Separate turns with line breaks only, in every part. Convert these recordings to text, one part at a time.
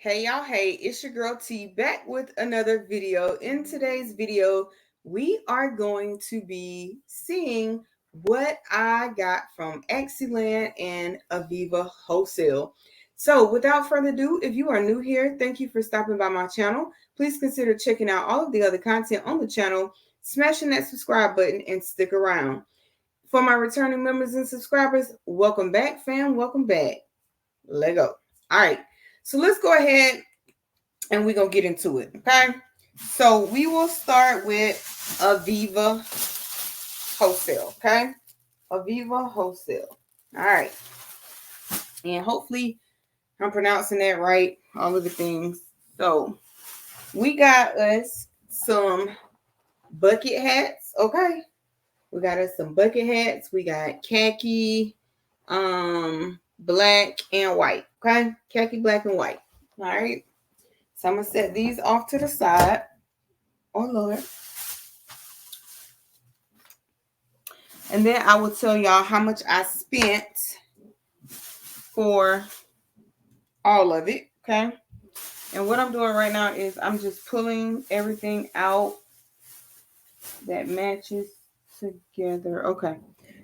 Hey y'all, hey, it's your girl T back with another video. In today's video, we are going to be seeing what I got from Axiland and Aviva Wholesale. So without further ado, if you are new here, thank you for stopping by my channel. Please consider checking out all of the other content on the channel, smashing that subscribe button, and stick around. For my returning members and subscribers, welcome back, fam. Welcome back. Let go. All right. So let's go ahead and we're going to get into it. Okay. So we will start with Aviva Wholesale. Okay. Aviva Wholesale. All right. And hopefully I'm pronouncing that right. All of the things. So we got us some bucket hats. Okay. We got us some bucket hats. We got khaki, black and white. Okay. Khaki, black and white. All right. So I'm going to set these off to the side. Oh, Lord. And then I will tell y'all how much I spent for all of it. Okay. And what I'm doing right now is I'm just pulling everything out that matches together. Okay.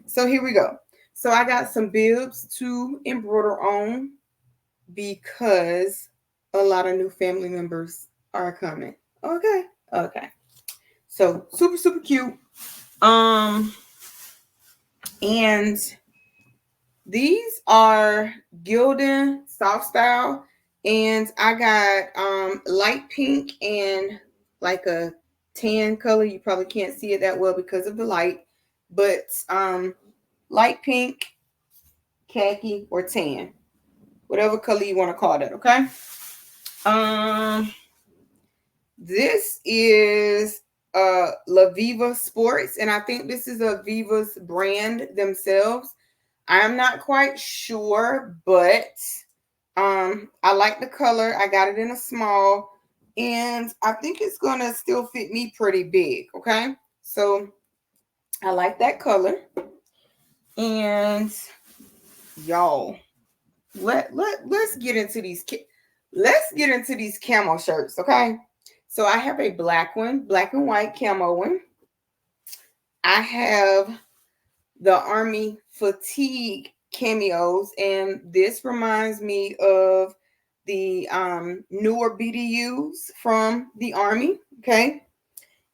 So here we go. So I got some bibs to embroider on because a lot of new family members are coming. Okay. Okay. So super, super cute. And these are Gildan soft style. And I got light pink and like a tan color. You probably can't see it that well because of the light. But light pink, khaki, or tan. Whatever color you want to call that, okay? This is 𝐓𝐇𝐈𝐒 Sports, and I think this is Aviva's brand themselves. I'm not quite sure, but I like the color. I got it in a small, and I think it's gonna still fit me pretty big. Okay, so I like that color, and y'all, let's get into these. Let's get into these camo shirts. Okay. So I have a black one, black and white camo one. I have the Army fatigue cameos, and this reminds me of the newer BDUs from the Army. Okay.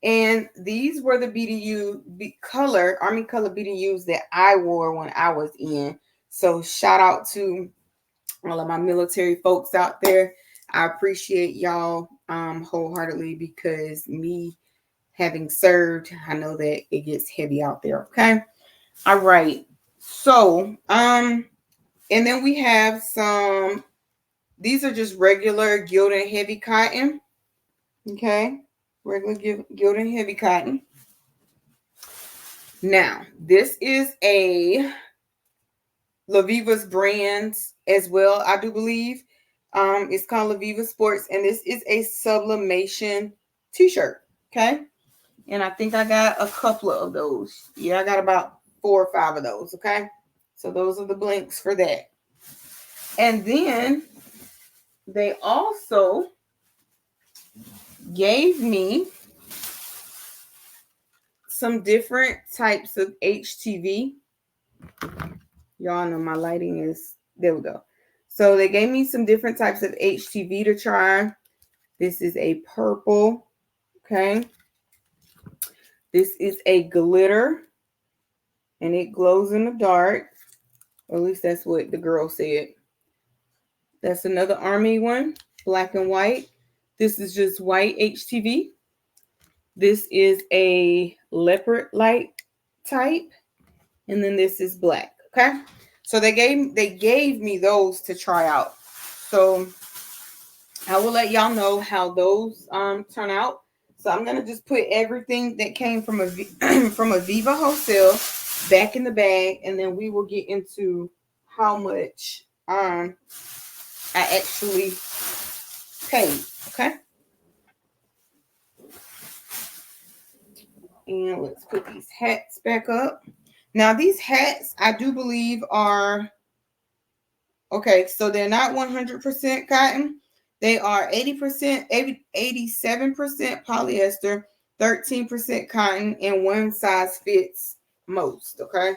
And these were the Army color BDUs that I wore when I was in. So shout out to all of my military folks out there. I appreciate y'all wholeheartedly because me having served, I know that it gets heavy out there. Okay. All right. So, and then we have some, these are just regular Gildan heavy cotton. Okay. Regular Gildan heavy cotton. Now, this is a 𝐓𝐇𝐈𝐒's brand as well, I do believe. It's called 𝐓𝐇𝐈𝐒 Sports, and this is a sublimation t-shirt. Okay. And I think I got a couple of those. Yeah, I got about 4 or 5 of those. Okay. So those are the blinks for that. And then they also gave me some different types of HTV. Y'all know my lighting is, there we go. So they gave me some different types of HTV to try. This is a purple. Okay. This is a glitter, and it glows in the dark. Or at least that's what the girl said. That's another Army one, black and white. This is just white HTV. This is a leopard light type. And then this is black. Okay. So they gave me those to try out. So I will let y'all know how those turn out. So I'm gonna just put everything that came from from Aviva Wholesale back in the bag, and then we will get into how much I actually paid. Okay. And let's put these hats back up. Now these hats, I do believe are okay. So they're not 100% cotton. They are 80%, 87% polyester, 13% cotton, and one size fits most. Okay.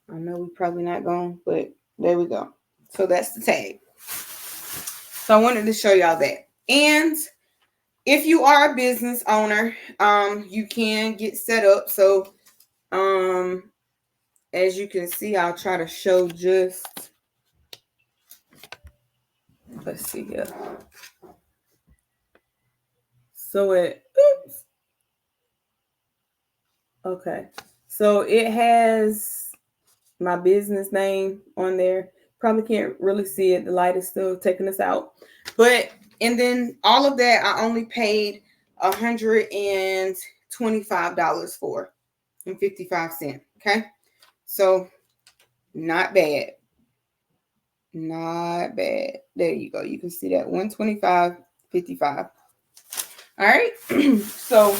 I know we're probably not going, but there we go. So that's the tag. So I wanted to show y'all that. And if you are a business owner, you can get set up. So as you can see, I'll try to show just, let's see here. So oops. Okay. So it has my business name on there. Probably can't really see it. The light is still taking us out. But, and then all of that, I only paid $125 for and 55 cents. Okay. So not bad. Not bad. There you go. You can see that 125.55. All right. So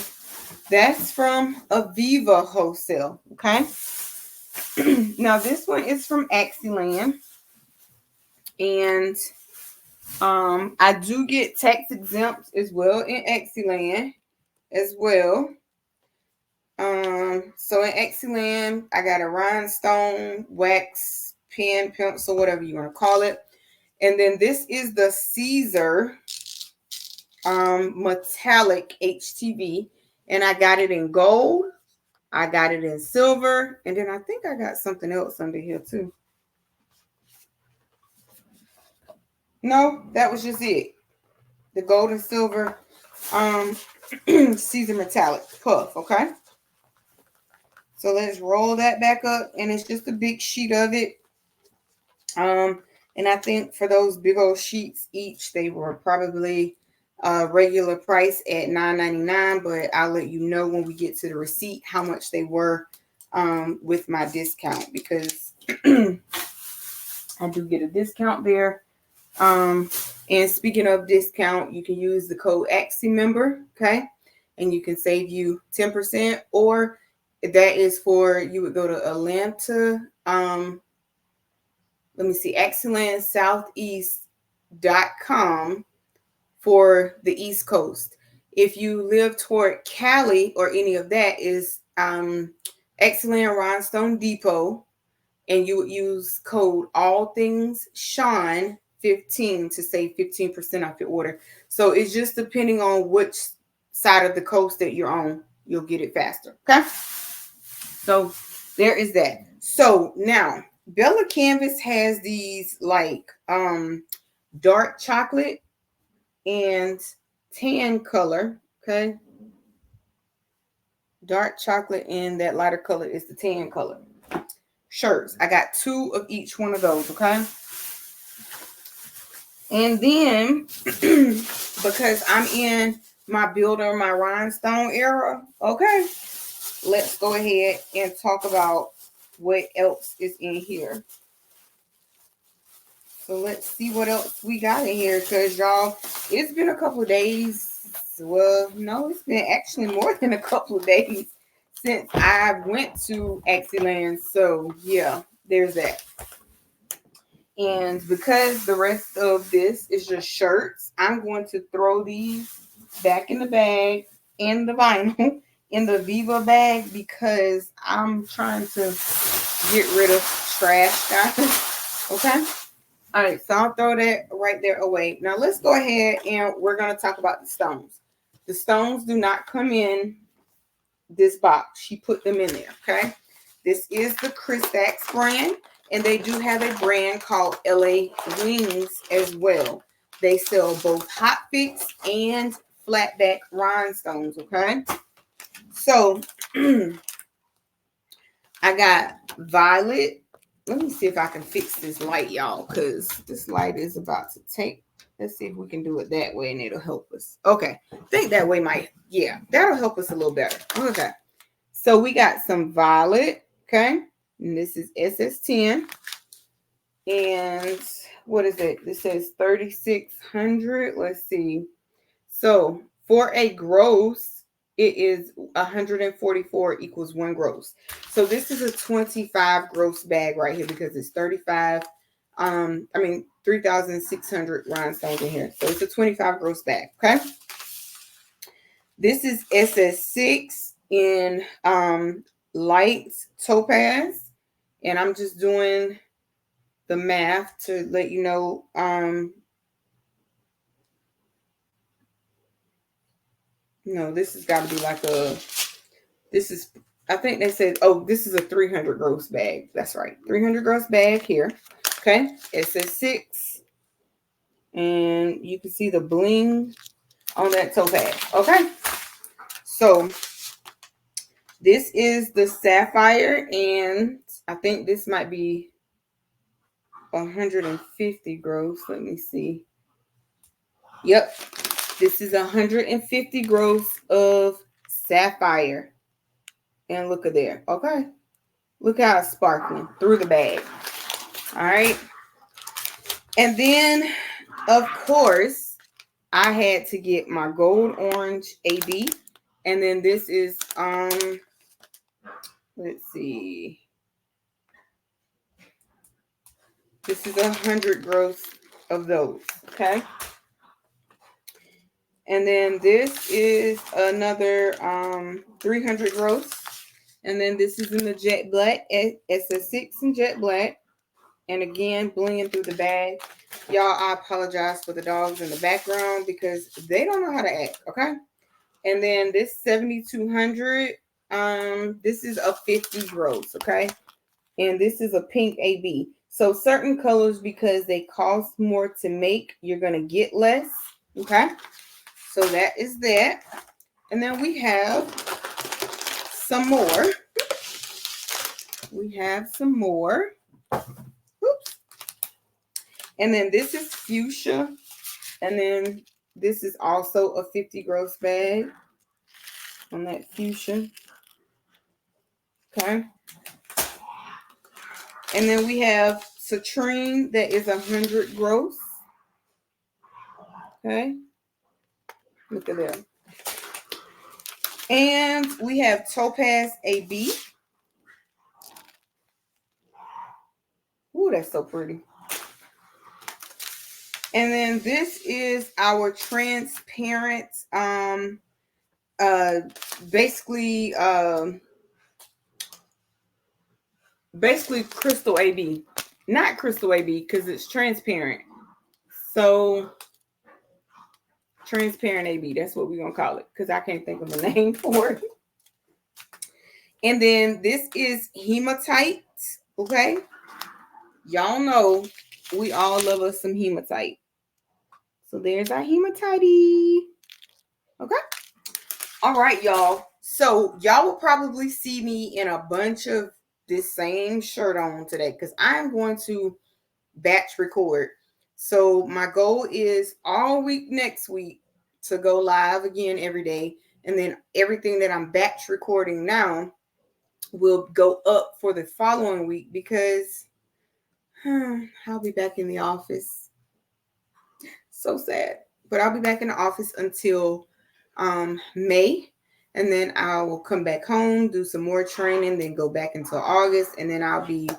that's from Aviva Wholesale. Okay. Now this one is from Axiland. And I do get tax exempt as well in Axiland as well. So in Axiland, I got a rhinestone, wax, pen, pencil, whatever you want to call it. And then this is the Caesar metallic HTV. And I got it in gold. I got it in silver. And then I think I got something else under here too. No, that was just it. The gold and silver Caesar metallic puff. Okay. So let's roll that back up. And it's just a big sheet of it. And I think for those big old sheets each, they were probably regular price at $9.99, but I'll let you know when we get to the receipt how much they were with my discount, because I do get a discount there. And speaking of discount, you can use the code AXI member, okay? And you can save you 10%, or that is for, you would go to Atlanta, let me see, AxilandSoutheast.com for the East Coast. If you live toward Cali or any of that, is Axiland Rhinestone Depot, and you would use code ALLTHINGSSEAN15 to save 15% off your order. So it's just depending on which side of the coast that you're on, you'll get it faster. Okay. So there is that. So now Bella Canvas has these like dark chocolate and tan color. Okay. Dark chocolate and that lighter color is the tan color shirts. I got 2 of each one of those. Okay. And then because I'm in my builder, my rhinestone era. Okay. Let's go ahead and talk about what else is in here. So let's see what else we got in here, because y'all, it's been a couple of days. Well, no, it's been actually more than a couple of days since I went to Axiland. So yeah, there's that. And because the rest of this is just shirts, I'm going to throw these back in the bag in the vinyl in the Aviva bag, because I'm trying to get rid of trash, guys. Okay. All right. So I'll throw that right there away. Now let's go ahead and we're going to talk about the stones. The stones do not come in this box. She put them in there. Okay. This is the Cristax brand, and they do have a brand called LA Wings as well. They sell both hot fix and flat back rhinestones. Okay. So I got violet. Let me see if I can fix this light, y'all, because this light is about to take. Let's see if we can do it that way and it'll help us. Okay. I think that way might, yeah, that'll help us a little better. Okay. So we got some violet. Okay. And this is SS10. And what is it? This says 3,600. Let's see. So for a gross, it is 144 equals 1 gross. So this is a 25 gross bag right here, because it's 35. 3,600 rhinestones in here. So it's a 25 gross bag, okay? This is SS6 in light topaz. And I'm just doing the math to let you know. No, this has got to be like I think they said, oh, this is a 300 gross bag. That's right. 300 gross bag here. Okay. SS6. And you can see the bling on that topaz. Okay. So this is the sapphire, and I think this might be 150 gross. Let me see. Yep. This is 150 gross of sapphire. And look at there. Okay. Look how it's sparkling through the bag. All right. And then, of course, I had to get my gold orange AB. And then this is, let's see. This is 100 gross of those. Okay. And then this is another 300 gross. And then this is in the jet black, SS6 in jet black. And again, blinging through the bag. Y'all, I apologize for the dogs in the background because they don't know how to act, okay? And then this 7,200, this is a 50 gross, okay? And this is a pink AB. So certain colors, because they cost more to make, you're going to get less, okay? So that is that. And then we have some more. We have some more. Oops. And then this is fuchsia. And then this is also a 50 gross bag on that fuchsia. Okay. And then we have citrine that is 100 gross. Okay. Look at that. And we have topaz AB. Ooh, that's so pretty. And then this is our transparent, basically crystal AB. Not crystal AB because it's transparent. So transparent AB, that's what we're going to call it because I can't think of a name for it. And then this is hematite, okay? Y'all know we all love us some hematite. So there's our hematite. Okay. All right, y'all. So y'all will probably see me in a bunch of this same shirt on today because I'm going to batch record. So my goal is all week next week to go live again every day. And then everything that I'm batch recording now will go up for the following week because I'll be back in the office. So sad. But I'll be back in the office until May. And then I will come back home, do some more training, then go back until August. And then I'll be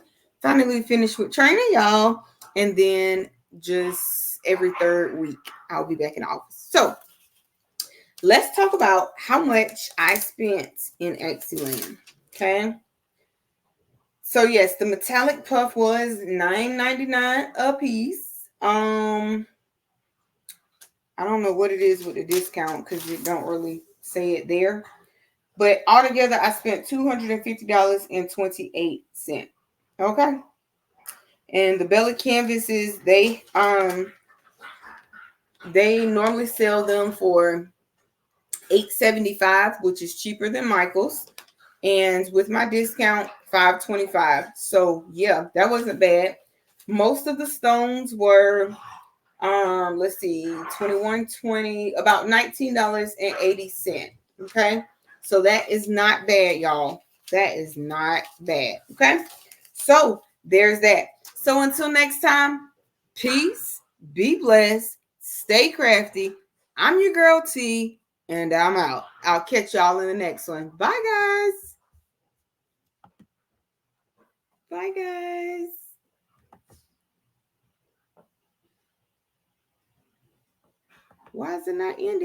finally finished with training, y'all. And then just every third week, I'll be back in the office. So let's talk about how much I spent in Axiland. Okay. So yes, the metallic puff was $9.99 a piece. I don't know what it is with the discount because it don't really say it there. But altogether, I spent $250.28. Okay. And the belly canvases, they normally sell them for $8.75, which is cheaper than Michael's. And with my discount, $5.25. So yeah, that wasn't bad. Most of the stones were let's see, $21.20, about $19.80. Okay. So that is not bad, y'all. That is not bad. Okay. So there's that. So until next time, peace, be blessed, stay crafty. I'm your girl T, and I'm out. I'll catch y'all in the next one. Bye, guys. Bye, guys. Why is it not ending?